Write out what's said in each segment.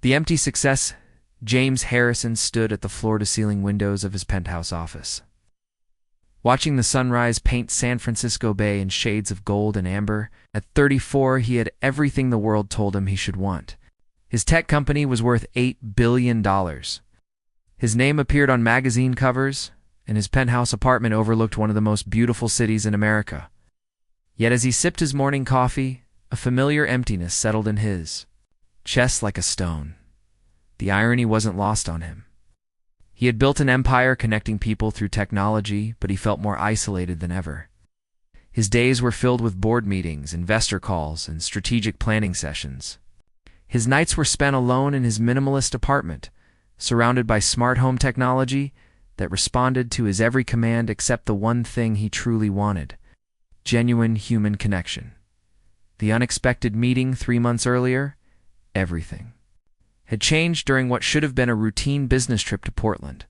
The empty success. James Harrison stood at the floor-to-ceiling windows of his penthouse office. Watching the sunrise paint San Francisco Bay in shades of gold and amber, at 34 he had everything the world told him he should want. His tech company was worth $8 billion. His name appeared on magazine covers, and his penthouse apartment overlooked one of the most beautiful cities in America. Yet as he sipped his morning coffee, a familiar emptiness settled in his chest like a stone. The irony wasn't lost on him. He had built an empire connecting people through technology, but he felt more isolated than ever. His days were filled with board meetings, investor calls, and strategic planning sessions. His nights were spent alone in his minimalist apartment, surrounded by smart home technology that responded to his every command except the one thing he truly wanted: genuine human connection. The unexpected meeting 3 months earlier, everything had changed during what should have been a routine business trip to Portland.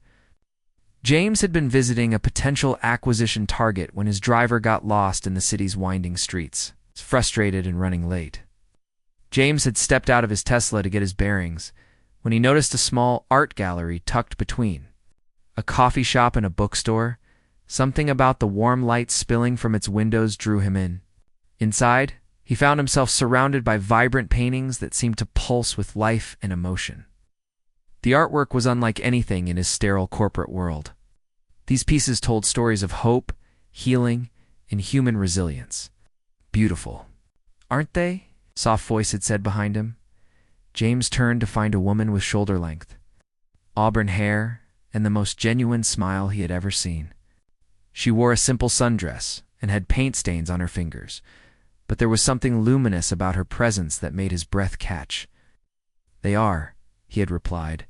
James had been visiting a potential acquisition target when his driver got lost in the city's winding streets, frustrated and running late. James had stepped out of his Tesla to get his bearings when he noticed a small art gallery tucked between a coffee shop and a bookstore. Something about the warm light spilling from its windows drew him in. Inside, he found himself surrounded by vibrant paintings that seemed to pulse with life and emotion. The artwork was unlike anything in his sterile corporate world. These pieces told stories of hope, healing, and human resilience. Beautiful, aren't they? A soft voice had said behind him. James turned to find a woman with shoulder length, auburn hair, and the most genuine smile he had ever seen. She wore a simple sundress and had paint stains on her fingers, but there was something luminous about her presence that made his breath catch. "They are," he had replied,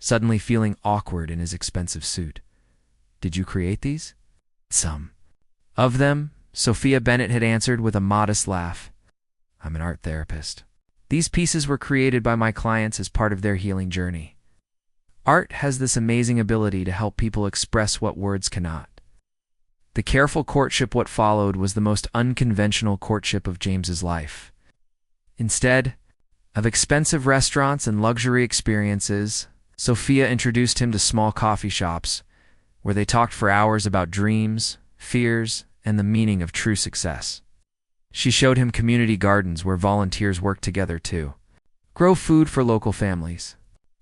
suddenly feeling awkward in his expensive suit. "Did you create these?" "Some of them," Sophia Bennett had answered with a modest laugh. "I'm an art therapist. These pieces were created by my clients as part of their healing journey. Art has this amazing ability to help people express what words cannot." The careful courtship what followed was the most unconventional courtship of James's life. Instead of expensive restaurants and luxury experiences, Sophia introduced him to small coffee shops, where they talked for hours about dreams, fears, and the meaning of true success. She showed him community gardens where volunteers worked together to grow food for local families.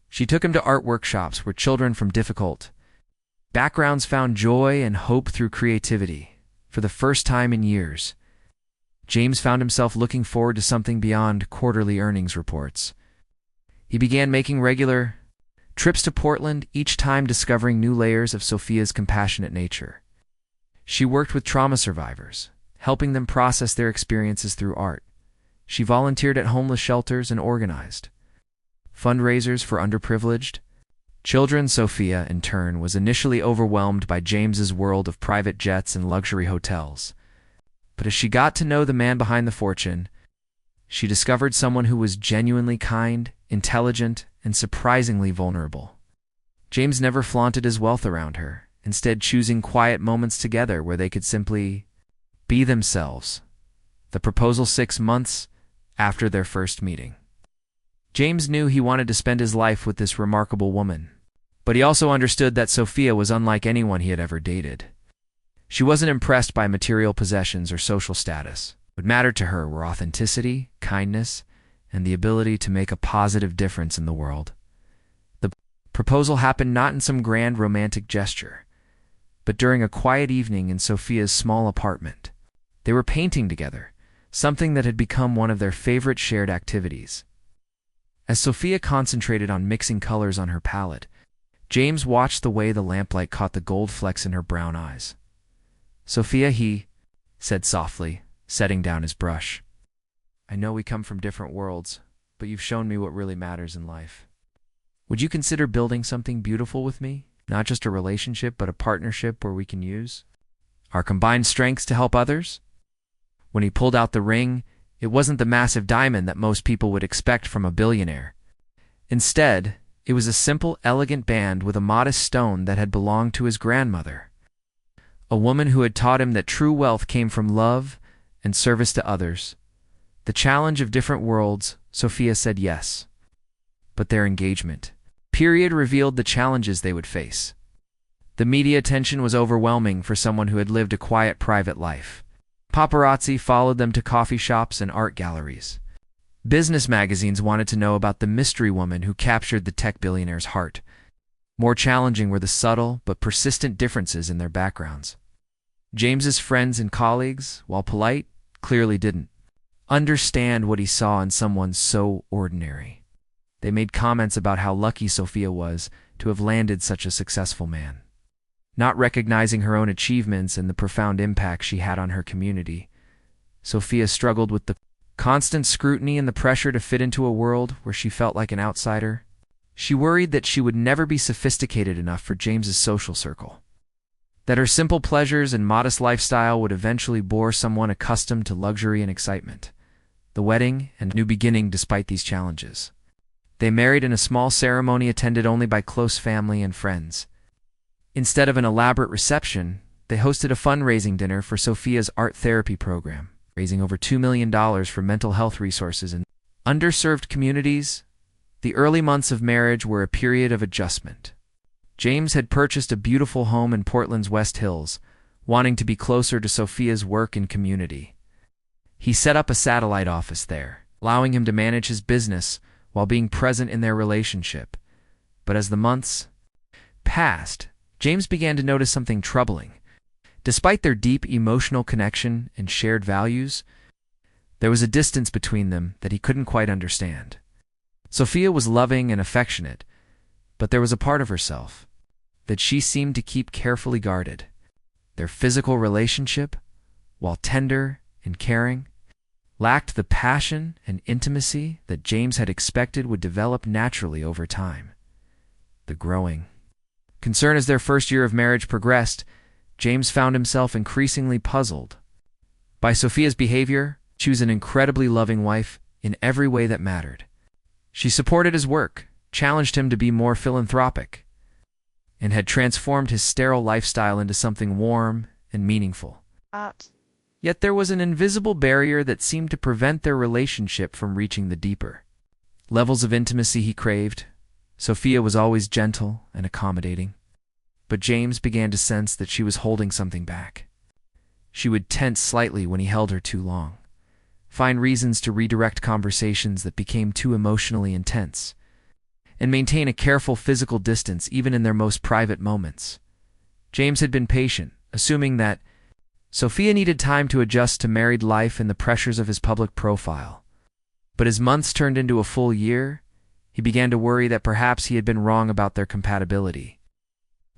She took him to art workshops where children from difficult backgrounds found joy and hope through creativity. For the first time in years, James found himself looking forward to something beyond quarterly earnings reports. He began making regular trips to Portland, each time discovering new layers of Sophia's compassionate nature. She worked with trauma survivors, helping them process their experiences through art. She volunteered at homeless shelters and organized fundraisers for underprivileged children. Sophia, in turn, was initially overwhelmed by James's world of private jets and luxury hotels. But as she got to know the man behind the fortune, she discovered someone who was genuinely kind, intelligent, and surprisingly vulnerable. James never flaunted his wealth around her, instead choosing quiet moments together where they could simply be themselves. The proposal 6 months after their first meeting. James knew he wanted to spend his life with this remarkable woman, but he also understood that Sophia was unlike anyone he had ever dated. She wasn't impressed by material possessions or social status. What mattered to her were authenticity, kindness, and the ability to make a positive difference in the world. The proposal happened not in some grand romantic gesture, but during a quiet evening in Sophia's small apartment. They were painting together, something that had become one of their favorite shared activities. As Sophia concentrated on mixing colors on her palette, James watched the way the lamplight caught the gold flecks in her brown eyes. "Sophia," he said softly, setting down his brush. "I know we come from different worlds, but you've shown me what really matters in life. Would you consider building something beautiful with me? Not just a relationship, but a partnership where we can use our combined strengths to help others?" When he pulled out the ring, it wasn't the massive diamond that most people would expect from a billionaire. Instead, it was a simple, elegant band with a modest stone that had belonged to his grandmother, a woman who had taught him that true wealth came from love and service to others. The challenge of different worlds, Sophia said yes. but their engagement period revealed the challenges they would face. The media attention was overwhelming for someone who had lived a quiet private life. Paparazzi followed them to coffee shops and art galleries. Business magazines wanted to know about the mystery woman who captured the tech billionaire's heart. More challenging were the subtle but persistent differences in their backgrounds. James's friends and colleagues, while polite, clearly didn't understand what he saw in someone so ordinary. They made comments about how lucky Sophia was to have landed such a successful man. Not recognizing her own achievements and the profound impact she had on her community, Sophia struggled with the constant scrutiny and the pressure to fit into a world where she felt like an outsider. She worried that she would never be sophisticated enough for James's social circle, that her simple pleasures and modest lifestyle would eventually bore someone accustomed to luxury and excitement. The wedding and new beginning despite these challenges. They married in a small ceremony attended only by close family and friends. Instead of an elaborate reception, they hosted a fundraising dinner for Sophia's art therapy program, raising over $2 million for mental health resources in underserved communities. The early months of marriage were a period of adjustment. James had purchased a beautiful home in Portland's West Hills, wanting to be closer to Sophia's work and community. He set up a satellite office there, allowing him to manage his business while being present in their relationship. But as the months passed, James began to notice something troubling. Despite their deep emotional connection and shared values, there was a distance between them that he couldn't quite understand. Sophia was loving and affectionate, but there was a part of herself that she seemed to keep carefully guarded. Their physical relationship, while tender and caring, lacked the passion and intimacy that James had expected would develop naturally over time. The growing concern as their first year of marriage progressed, James found himself increasingly puzzled by Sophia's behavior. She was an incredibly loving wife in every way that mattered. She supported his work, challenged him to be more philanthropic, and had transformed his sterile lifestyle into something warm and meaningful. Yet there was an invisible barrier that seemed to prevent their relationship from reaching the deeper levels of intimacy he craved. Sophia was always gentle and accommodating, but James began to sense that she was holding something back. She would tense slightly when he held her too long, find reasons to redirect conversations that became too emotionally intense, and maintain a careful physical distance even in their most private moments. James had been patient, assuming that Sophia needed time to adjust to married life and the pressures of his public profile. But as months turned into a full year, he began to worry that perhaps he had been wrong about their compatibility.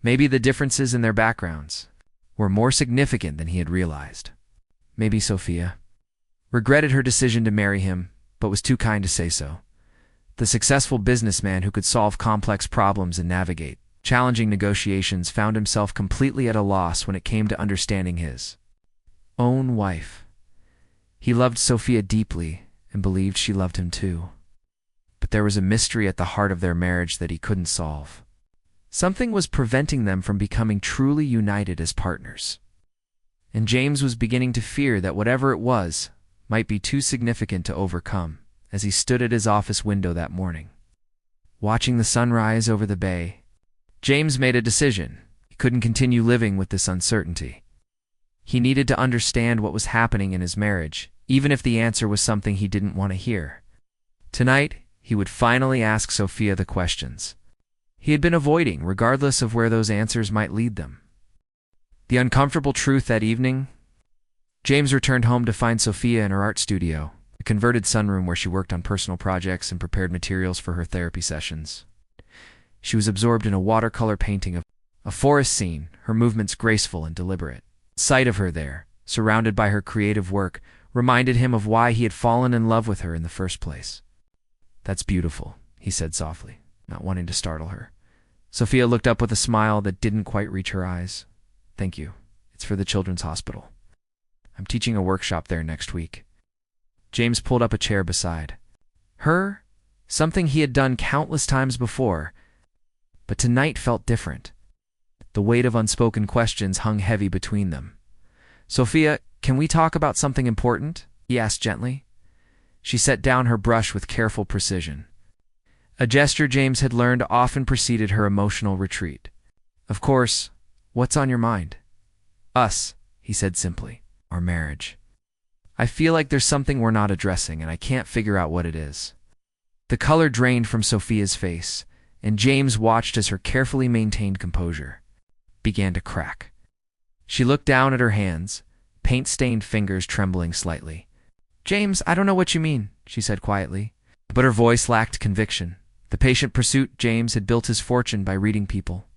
Maybe the differences in their backgrounds were more significant than he had realized. Maybe Sophia regretted her decision to marry him, but was too kind to say so. The successful businessman who could solve complex problems and navigate challenging negotiations found himself completely at a loss when it came to understanding his own wife. He loved Sophia deeply and believed she loved him too. But there was a mystery at the heart of their marriage that he couldn't solve. Something was preventing them from becoming truly united as partners. And James was beginning to fear that whatever it was might be too significant to overcome as he stood at his office window that morning. Watching the sunrise over the bay, James made a decision. He couldn't continue living with this uncertainty. He needed to understand what was happening in his marriage, even if the answer was something he didn't want to hear. Tonight, he would finally ask Sophia the questions he had been avoiding, regardless of where those answers might lead them. The uncomfortable truth that evening, James returned home to find Sophia in her art studio, a converted sunroom where she worked on personal projects and prepared materials for her therapy sessions. She was absorbed in a watercolor painting of a forest scene, her movements graceful and deliberate. Sight of her there, surrounded by her creative work, reminded him of why he had fallen in love with her in the first place. "That's beautiful," he said softly, not wanting to startle her. Sophia looked up with a smile that didn't quite reach her eyes. "Thank you. It's for the Children's Hospital. I'm teaching a workshop there next week." James pulled up a chair beside her, something he had done countless times before, but tonight felt different. The weight of unspoken questions hung heavy between them. "Sophia, can we talk about something important?" he asked gently. She set down her brush with careful precision. a gesture James had learned often preceded her emotional retreat. "Of course, what's on your mind?" "Us," he said simply. "Our marriage. I feel like there's something we're not addressing, and I can't figure out what it is." The color drained from Sophia's face, and James watched as her carefully maintained composure began to crack. She looked down at her hands, paint-stained fingers trembling slightly. "James, I don't know what you mean," she said quietly. But her voice lacked conviction. The patient pursuit James had built his fortune by reading people,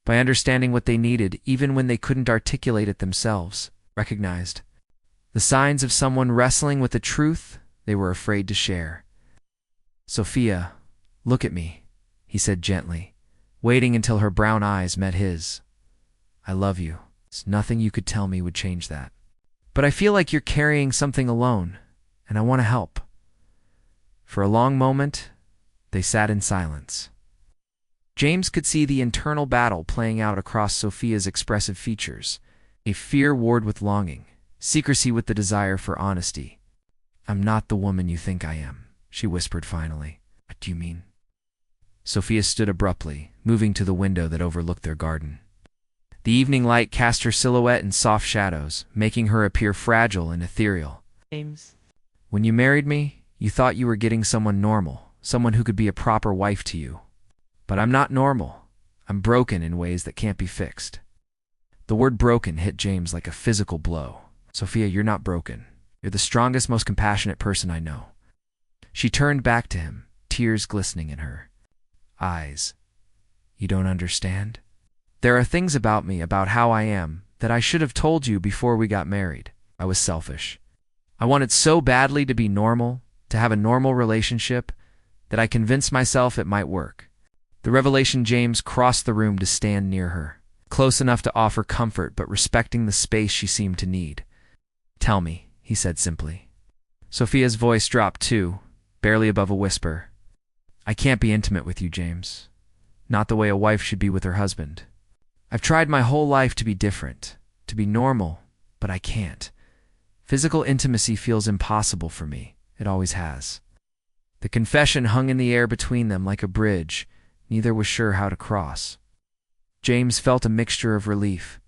by understanding what they needed even when they couldn't articulate it themselves, recognized the signs of someone wrestling with a truth they were afraid to share. "Sophia, look at me," he said gently, waiting until her brown eyes met his. "I love you. There's nothing you could tell me would change that. But I feel like you're carrying something alone, and I want to help." For a long moment, they sat in silence. James could see the internal battle playing out across Sophia's expressive features, a fear warred with longing, secrecy with the desire for honesty. "I'm not the woman you think I am," she whispered finally. "What do you mean?" Sophia stood abruptly, moving to the window that overlooked their garden. The evening light cast her silhouette in soft shadows, making her appear fragile and ethereal. James. "When you married me, you thought you were getting someone normal, someone who could be a proper wife to you. But I'm not normal. I'm broken in ways that can't be fixed." The word broken hit James like a physical blow. "Sophia, you're not broken. You're the strongest, most compassionate person I know." She turned back to him, tears glistening in her eyes. "You don't understand? There are things about me, about how I am, that I should have told you before we got married. I was selfish. I wanted so badly to be normal, to have a normal relationship, that I convinced myself it might work." The revelation James crossed the room to stand near her, close enough to offer comfort but respecting the space she seemed to need. "Tell me," he said simply. Sophia's voice dropped too, barely above a whisper. "I can't be intimate with you, James. Not the way a wife should be with her husband. I've tried my whole life to be different, to be normal, but I can't. Physical intimacy feels impossible for me. It always has." The confession hung in the air between them like a bridge neither was sure how to cross. James felt a mixture of relief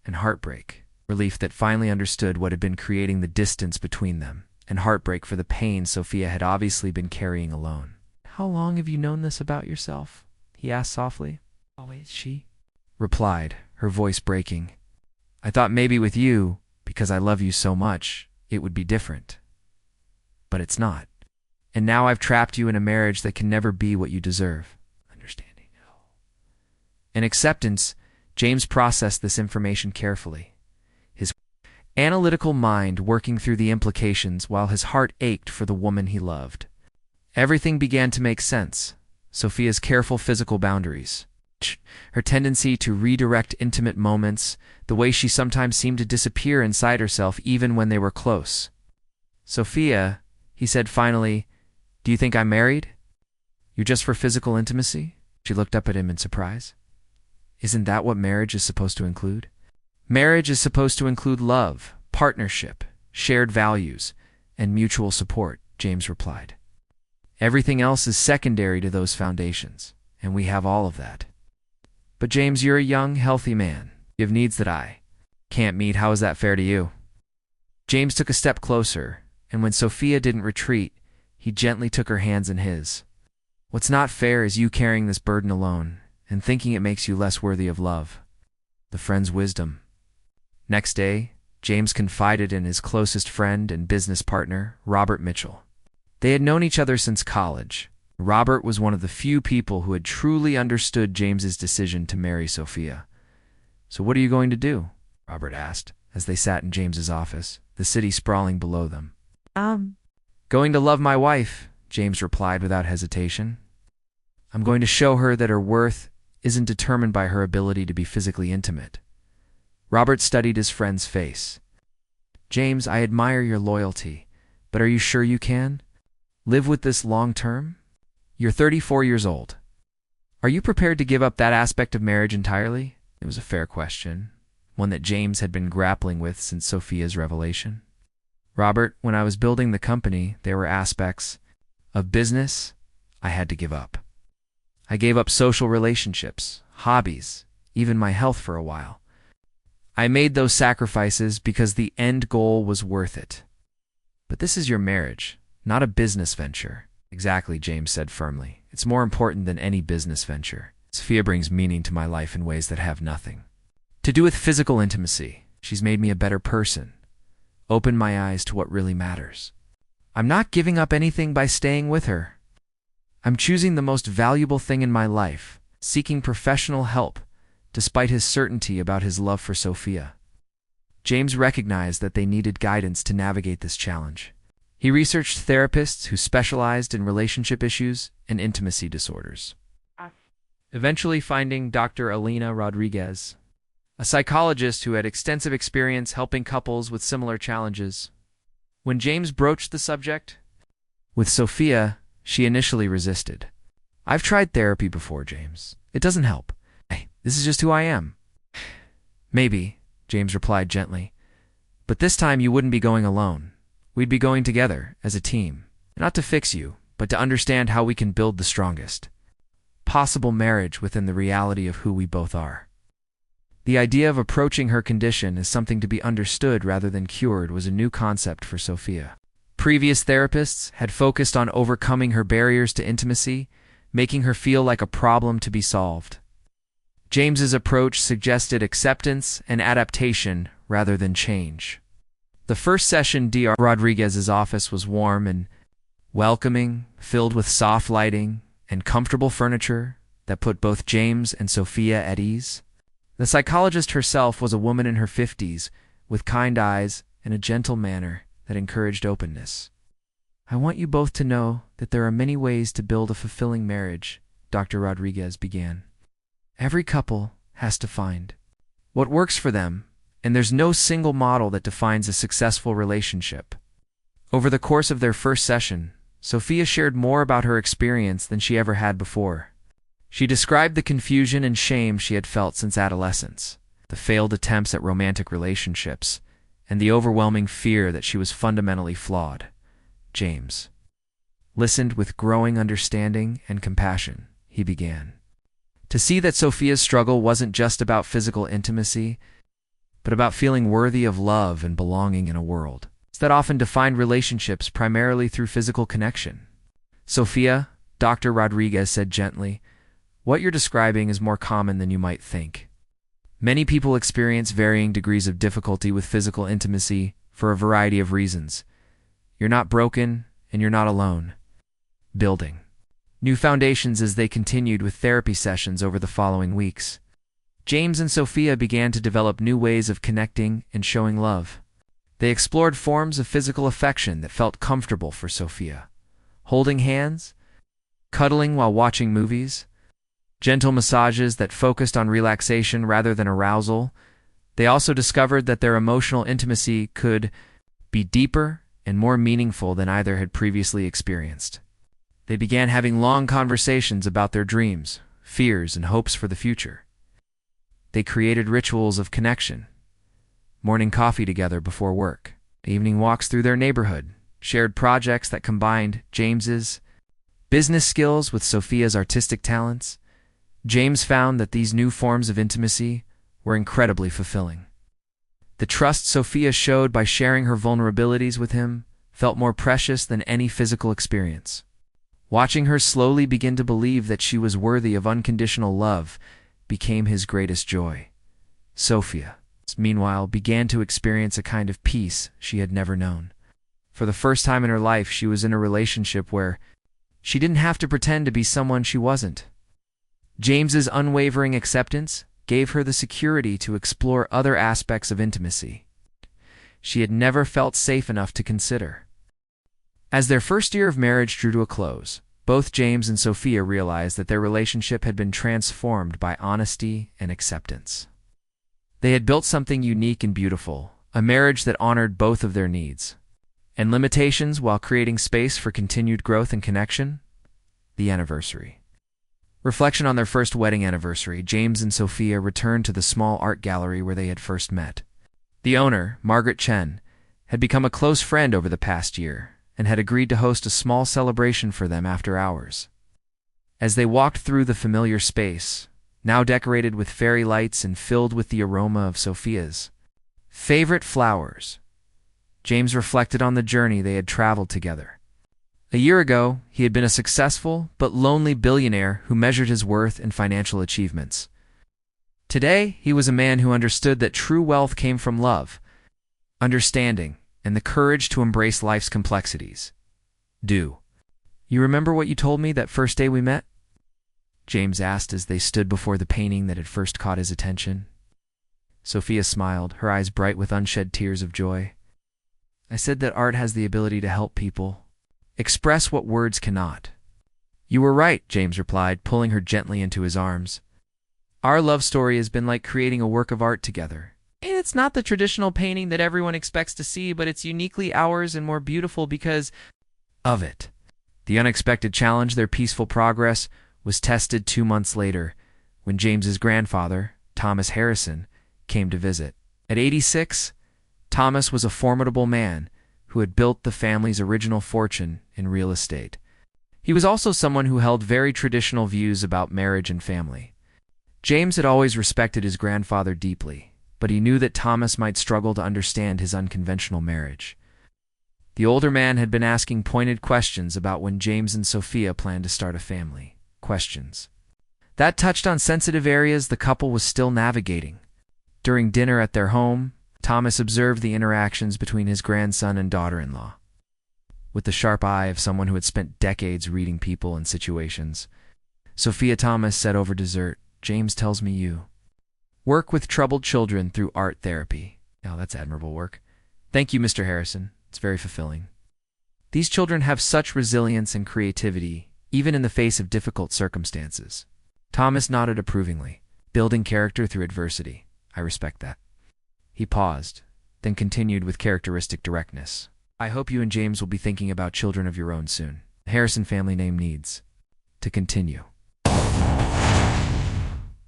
and heartbreak, relief that finally understood what had been creating the distance between them, and heartbreak for the pain Sophia had obviously been carrying alone. "How long have you known this about yourself?" he asked softly. Always. She replied, her voice breaking. "I thought maybe with you, because I love you so much, it would be different. But it's not. And now I've trapped you in a marriage that can never be what you deserve." Understanding. In acceptance, James processed this information carefully, his analytical mind working through the implications while his heart ached for the woman he loved. Everything began to make sense. Sophia's careful physical boundaries, her tendency to redirect intimate moments, the way she sometimes seemed to disappear inside herself even when they were close. "Sophia," he said finally, "do you think I'm married? You're just for physical intimacy?" She looked up at him in surprise. "Isn't that what marriage is supposed to include?" "Marriage is supposed to include love, partnership, shared values, and mutual support," James replied. "Everything else is secondary to those foundations, and we have all of that." "But James, you're a young, healthy man. You have needs that I can't meet. How is that fair to you?" James took a step closer, and when Sophia didn't retreat, he gently took her hands in his. "What's not fair is you carrying this burden alone and thinking it makes you less worthy of love." The friend's wisdom. Next day, James confided in his closest friend and business partner, Robert Mitchell. They had known each other since college. Robert was one of the few people who had truly understood James's decision to marry Sophia. "So what are you going to do?" Robert asked, as they sat in James's office, the city sprawling below them. "Going to love my wife," James replied without hesitation. "I'm going to show her that her worth isn't determined by her ability to be physically intimate." Robert studied his friend's face. "James, I admire your loyalty, but are you sure you can live with this long term? You're 34 years old. Are you prepared to give up that aspect of marriage entirely?" It was a fair question, one that James had been grappling with since Sophia's revelation. "Robert, when I was building the company, there were aspects of business I had to give up. I gave up social relationships, hobbies, even my health for a while. I made those sacrifices because the end goal was worth it. But this is your marriage, not a business venture. Exactly, James said firmly. It's more important than any business venture. Sophia brings meaning to my life in ways that have nothing to do with physical intimacy. She's made me a better person, opened my eyes to what really matters. I'm not giving up anything by staying with her. I'm choosing the most valuable thing in my life, seeking professional help, despite his certainty about his love for Sophia. James recognized that they needed guidance to navigate this challenge. He researched therapists who specialized in relationship issues and intimacy disorders, eventually finding Dr. Elena Rodriguez, a psychologist who had extensive experience helping couples with similar challenges. When James broached the subject with Sophia, she initially resisted. I've tried therapy before, James. It doesn't help. Hey, this is just who I am. Maybe, James replied gently, but this time you wouldn't be going alone. We'd be going together as a team, not to fix you, but to understand how we can build the strongest possible marriage within the reality of who we both are. The idea of approaching her condition as something to be understood rather than cured was a new concept for Sophia. Previous therapists had focused on overcoming her barriers to intimacy, making her feel like a problem to be solved. James's approach suggested acceptance and adaptation rather than change. The first session at Dr. Rodriguez's office was warm and welcoming, filled with soft lighting and comfortable furniture that put both James and Sophia at ease. The psychologist herself was a woman in her 50s, with kind eyes and a gentle manner that encouraged openness. I want you both to know that there are many ways to build a fulfilling marriage, Dr. Rodriguez began. Every couple has to find what works for them, and there's no single model that defines a successful relationship. Over the course of their first session, Sophia shared more about her experience than she ever had before. She described the confusion and shame she had felt since adolescence, the failed attempts at romantic relationships, and the overwhelming fear that she was fundamentally flawed. James listened with growing understanding and compassion. He began to see that Sophia's struggle wasn't just about physical intimacy, but about feeling worthy of love and belonging in a world that often defined relationships primarily through physical connection. Sophia, Dr. Rodriguez said gently, what you're describing is more common than you might think. Many people experience varying degrees of difficulty with physical intimacy for a variety of reasons. You're not broken, and you're not alone. Building new foundations as they continued with therapy sessions over the following weeks, James and Sophia began to develop new ways of connecting and showing love. They explored forms of physical affection that felt comfortable for Sophia. Holding hands, cuddling while watching movies, gentle massages that focused on relaxation rather than arousal. They also discovered that their emotional intimacy could be deeper and more meaningful than either had previously experienced. They began having long conversations about their dreams, fears, and hopes for the future. They created rituals of connection, morning coffee together before work, evening walks through their neighborhood, shared projects that combined James's business skills with Sophia's artistic talents. James found that these new forms of intimacy were incredibly fulfilling. The trust Sophia showed by sharing her vulnerabilities with him felt more precious than any physical experience. Watching her slowly begin to believe that she was worthy of unconditional love became his greatest joy. Sophia, meanwhile, began to experience a kind of peace she had never known. For the first time in her life, she was in a relationship where she didn't have to pretend to be someone she wasn't. James's unwavering acceptance gave her the security to explore other aspects of intimacy she had never felt safe enough to consider. As their first year of marriage drew to a close, both James and Sophia realized that their relationship had been transformed by honesty and acceptance. They had built something unique and beautiful, a marriage that honored both of their needs and limitations while creating space for continued growth and connection. The anniversary. Reflection on their first wedding anniversary, James and Sophia returned to the small art gallery where they had first met. The owner, Margaret Chen, had become a close friend over the past year and had agreed to host a small celebration for them after hours. As they walked through the familiar space, now decorated with fairy lights and filled with the aroma of Sophia's favorite flowers, James reflected on the journey they had traveled together. A year ago, he had been a successful but lonely billionaire who measured his worth in financial achievements. Today, he was a man who understood that true wealth came from love, understanding, and the courage to embrace life's complexities. "You remember what you told me that first day we met?" James asked as they stood before the painting that had first caught his attention. Sophia smiled, her eyes bright with unshed tears of joy. "I said that art has the ability to help people express what words cannot." "You were right," James replied, pulling her gently into his arms. "Our love story has been like creating a work of art together. It's not the traditional painting that everyone expects to see, but it's uniquely ours and more beautiful because of it." The unexpected challenge, their peaceful progress, was tested 2 months later when James's grandfather, Thomas Harrison, came to visit. At 86, Thomas was a formidable man who had built the family's original fortune in real estate. He was also someone who held very traditional views about marriage and family. James had always respected his grandfather deeply, but he knew that Thomas might struggle to understand his unconventional marriage. The older man had been asking pointed questions about when James and Sophia planned to start a family. Questions that touched on sensitive areas the couple was still navigating. During dinner at their home, Thomas observed the interactions between his grandson and daughter-in-law. With the sharp eye of someone who had spent decades reading people and situations, Sophia Thomas said over dessert, "James tells me you work with troubled children through art therapy." "Oh, that's admirable work." "Thank you, Mr. Harrison. It's very fulfilling. These children have such resilience and creativity, even in the face of difficult circumstances." Thomas nodded approvingly. "Building character through adversity. I respect that." He paused, then continued with characteristic directness. "I hope you and James will be thinking about children of your own soon. The Harrison family name needs to continue."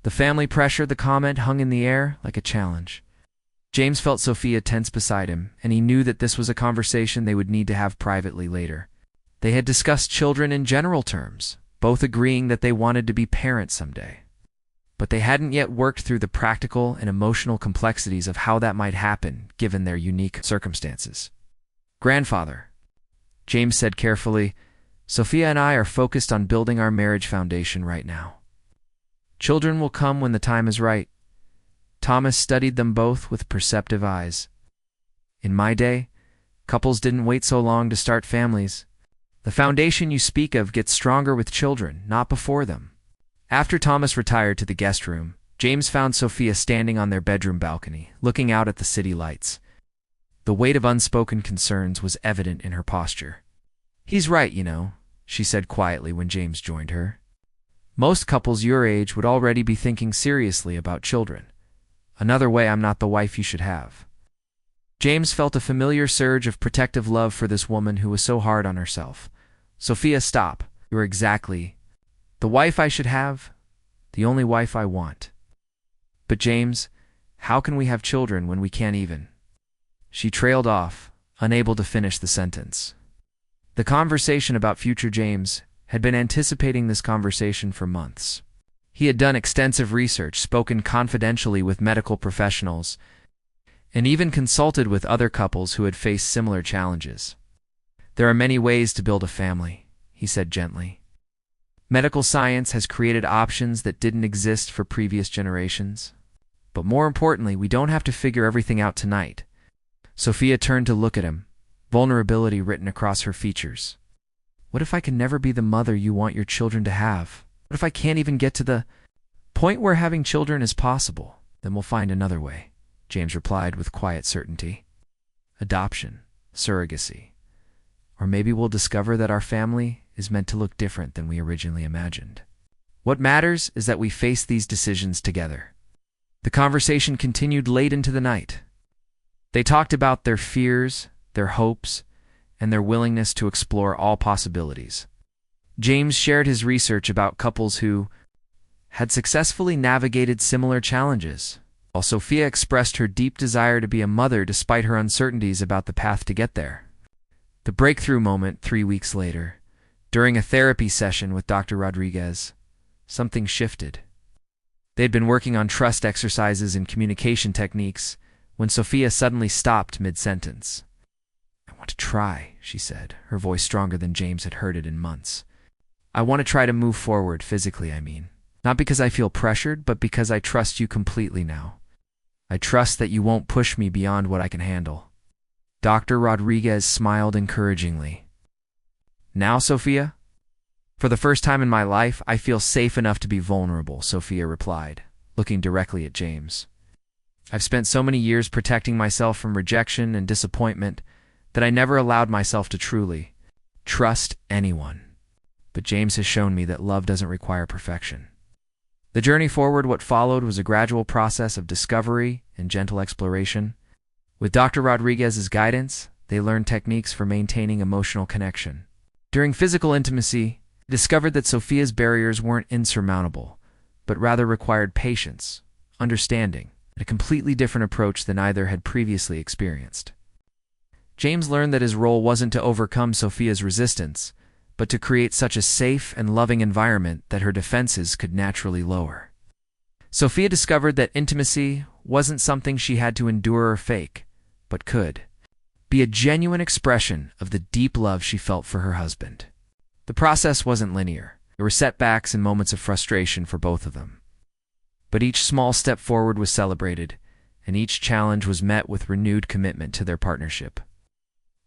The family pressure, the comment hung in the air like a challenge. James felt Sophia tense beside him, and he knew that this was a conversation they would need to have privately later. They had discussed children in general terms, both agreeing that they wanted to be parents someday. But they hadn't yet worked through the practical and emotional complexities of how that might happen, given their unique circumstances. "Grandfather," James said carefully, "Sophia and I are focused on building our marriage foundation right now. Children will come when the time is right." Thomas studied them both with perceptive eyes. "In my day, couples didn't wait so long to start families. The foundation you speak of gets stronger with children, not before them." After Thomas retired to the guest room, James found Sophia standing on their bedroom balcony, looking out at the city lights. The weight of unspoken concerns was evident in her posture. "He's right, you know," she said quietly when James joined her. "Most couples your age would already be thinking seriously about children. Another way I'm not the wife you should have." James felt a familiar surge of protective love for this woman who was so hard on herself. "Sophia, stop. You're exactly the wife I should have, the only wife I want." "But James, how can we have children when we can't even?" She trailed off, unable to finish the sentence. The conversation about future James had been anticipating this conversation for months. He had done extensive research, spoken confidentially with medical professionals, and even consulted with other couples who had faced similar challenges. "There are many ways to build a family," he said gently. "Medical science has created options that didn't exist for previous generations. But more importantly, we don't have to figure everything out tonight." Sophia turned to look at him, vulnerability written across her features. "What if I can never be the mother you want your children to have? What if I can't even get to the point where having children is possible?" "Then we'll find another way," James replied with quiet certainty. "Adoption, surrogacy. Or maybe we'll discover that our family is meant to look different than we originally imagined. What matters is that we face these decisions together." The conversation continued late into the night. They talked about their fears, their hopes, and their willingness to explore all possibilities. James shared his research about couples who had successfully navigated similar challenges, while Sophia expressed her deep desire to be a mother despite her uncertainties about the path to get there. The breakthrough moment 3 weeks later. During a therapy session with Dr. Rodriguez, something shifted. They'd been working on trust exercises and communication techniques when Sophia suddenly stopped mid-sentence. "I want to try," she said, her voice stronger than James had heard it in months. "I want to try to move forward physically, I mean. Not because I feel pressured, but because I trust you completely now. I trust that you won't push me beyond what I can handle." Dr. Rodriguez smiled encouragingly. "Now, Sophia?" "For the first time in my life, I feel safe enough to be vulnerable," Sophia replied, looking directly at James. "I've spent so many years protecting myself from rejection and disappointment that I never allowed myself to truly trust anyone. But James has shown me that love doesn't require perfection." The journey forward, what followed, was a gradual process of discovery and gentle exploration. With Dr. Rodriguez's guidance, they learned techniques for maintaining emotional connection. During physical intimacy, they discovered that Sophia's barriers weren't insurmountable, but rather required patience, understanding, and a completely different approach than either had previously experienced. James learned that his role wasn't to overcome Sophia's resistance, but to create such a safe and loving environment that her defenses could naturally lower. Sophia discovered that intimacy wasn't something she had to endure or fake, but could be a genuine expression of the deep love she felt for her husband. The process wasn't linear. There were setbacks and moments of frustration for both of them. But each small step forward was celebrated, and each challenge was met with renewed commitment to their partnership.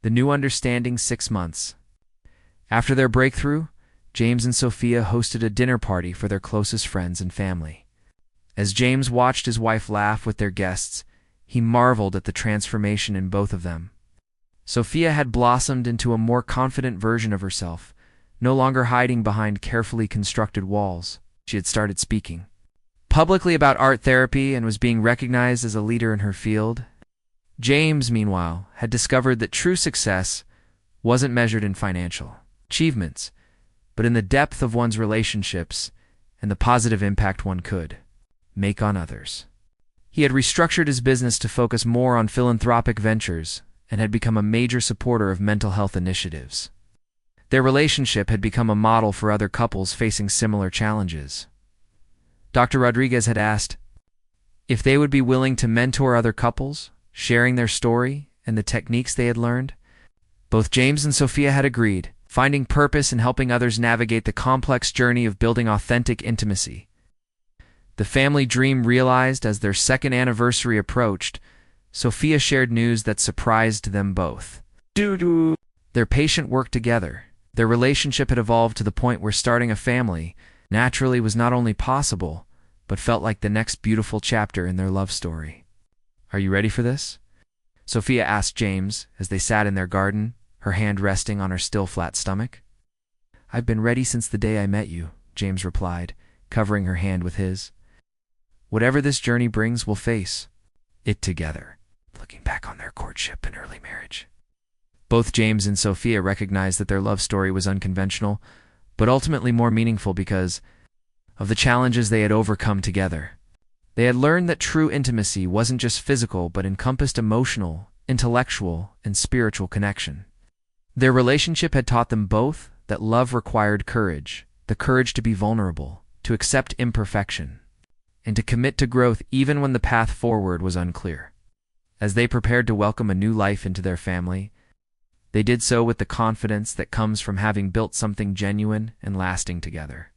The new understanding 6 months. After their breakthrough, James and Sophia hosted a dinner party for their closest friends and family. As James watched his wife laugh with their guests, he marveled at the transformation in both of them. Sophia had blossomed into a more confident version of herself, no longer hiding behind carefully constructed walls. She had started speaking publicly about art therapy and was being recognized as a leader in her field. James, meanwhile, had discovered that true success wasn't measured in financial achievements, but in the depth of one's relationships and the positive impact one could make on others. He had restructured his business to focus more on philanthropic ventures and had become a major supporter of mental health initiatives. Their relationship had become a model for other couples facing similar challenges. Dr. Rodriguez had asked if they would be willing to mentor other couples, sharing their story and the techniques they had learned. Both James and Sophia had agreed, finding purpose in helping others navigate the complex journey of building authentic intimacy. The family dream realized as their second anniversary approached. Sophia shared news that surprised them both. Their patient work together. Their relationship had evolved to the point where starting a family naturally was not only possible, but felt like the next beautiful chapter in their love story. "Are you ready for this?" Sophia asked James as they sat in their garden, her hand resting on her still flat stomach. "I've been ready since the day I met you," James replied, covering her hand with his. "Whatever this journey brings, we'll face it together," looking back on their courtship and early marriage. Both James and Sophia recognized that their love story was unconventional, but ultimately more meaningful because of the challenges they had overcome together. They had learned that true intimacy wasn't just physical but encompassed emotional, intellectual, and spiritual connection. Their relationship had taught them both that love required courage, the courage to be vulnerable, to accept imperfection, and to commit to growth even when the path forward was unclear. As they prepared to welcome a new life into their family, they did so with the confidence that comes from having built something genuine and lasting together.